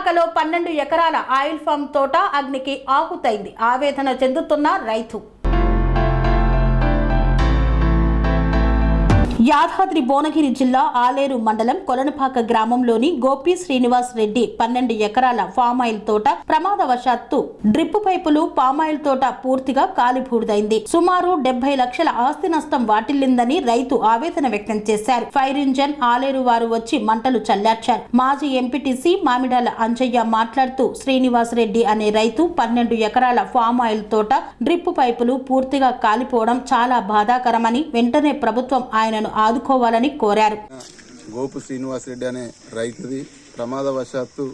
కొలనుపాకలో 12 ఎకరాల oil form తోట అగ్నికి ఆహుతైంది. ఆవేదన చెందుతున్న రైతు. యాదాద్రి భువనగిరి జిల్లా ఆలేరు మండలం కొలనుపాక గ్రామంలోని గోపి శ్రీనివాస్ రెడ్డి 12 ఎకరాల పామాయిల్ తోట ప్రమాదవశాత్తు డ్రిప్ పైపులు పామాయిల్ తోట పూర్తిగా కాలిబూడిదైంది. సుమారు 70 లక్షల ఆస్తి నష్టం వాటిల్లిందని రైతు ఆవేదన వ్యక్తం చేశారు. ఫైర్ ఇంజన్ ఆలేరు వారు వచ్చి మంటలు చల్లార్చారు. మాజీ ఎంపీటీసీ మామిడాల అంజయ్య మాట్లాడుతూ శ్రీనివాస్ రెడ్డి అనే రైతు 12 ఎకరాల పామాయిల్ తోట డ్రిప్ పైపులు పూర్తిగా కాలిపోవడం చాలా బాధాకరమని వెంటనే ప్రభుత్వం ఆయనను ఆదుకోవాలని కోరారు. గోపు శ్రీనివాస్ రెడ్డి అనే రైతుది ప్రమాదవశాత్తు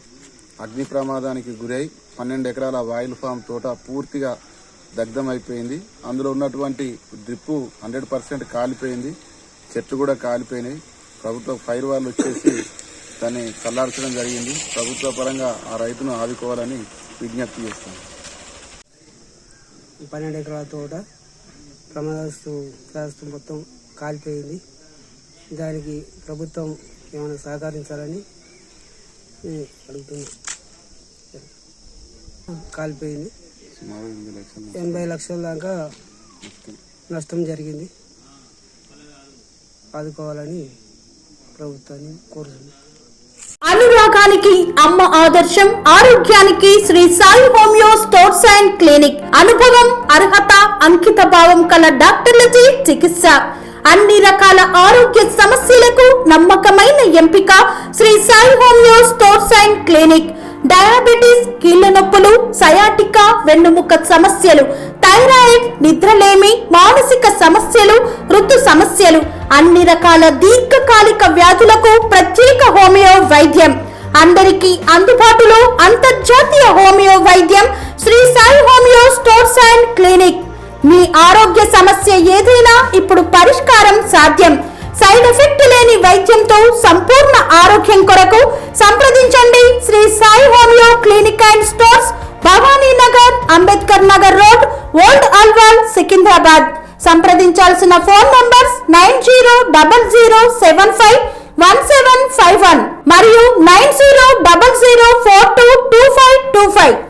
అగ్ని ప్రమాదానికి గురై 12 ఎకరాల ఆయిల్ ఫామ్ తోట పూర్తిగా దగ్ధమైపోయింది. అందులో ఉన్నటువంటి డ్రిప్పు 100% కాలిపోయింది. చెట్లు కూడా కాలిపోయినాయి. ప్రభుత్వ ఫైర్ వాళ్ళు వచ్చేసి దాన్ని చల్లార్చడం జరిగింది. ప్రభుత్వ పరంగా ఆ రైతును ఆదుకోవాలని విజ్ఞప్తి చేస్తాను. 12 ఎకరాల తోట ప్రమాదస్తు మొత్తం కాలిపోయింది. దానికి ప్రభుత్వం ఏమైనా సహకరించాలని అడుగుతుంది. కాలిపోయింది. 80 లక్షల దాకా నష్టం జరిగింది. ఆదుకోవాలని ప్రభుత్వాన్ని కోరుతుంది. అనురాగానికి అమ్మ ఆదర్శం, ఆరోగ్యానికి Shri Sai homeo stores and clinic. అనుభవం, అర్హత, అంకిత భావం కల డాక్టర్లచే చికిత్స. అన్ని రకాల ఆరోగ్య సమస్యలకు నమ్మకమైన ఎంపిక Shri Sai homeo stores and clinic. Diabetes, కీళ్ల నొప్పులు, సయాటికా, వెన్నుముక్క సమస్యలు, థైరాయిడ్, నిద్రలేమి, మానసిక సమస్యలు, ఋతు సమస్యలు, అన్ని రకాల దీర్ఘకాలిక వ్యాధులకు ప్రత్యేక హోమియో వైద్యం. అందరికీ అందుబాటులో అంతర్జాతీయ హోమియో వైద్యం Shri Sai homeo stores and clinic. మీ ఆరోగ్య సమస్య ఏదైనా ఇప్పుడు పరిష్కారం సాధ్యం. సైడ్ ఎఫెక్ట్ లేని వైద్యంతో సంపూర్ణ ఆరోగ్యం కొరకు సంప్రదించండి Shri Sai homeo clinic and stores, Bhavani Nagar, Ambedkar Nagar road, old Alwal, Secunderabad. సంప్రదించాల్సిన ఫోన్ నంబర్స్ 9000751751 మరియు 9000422525.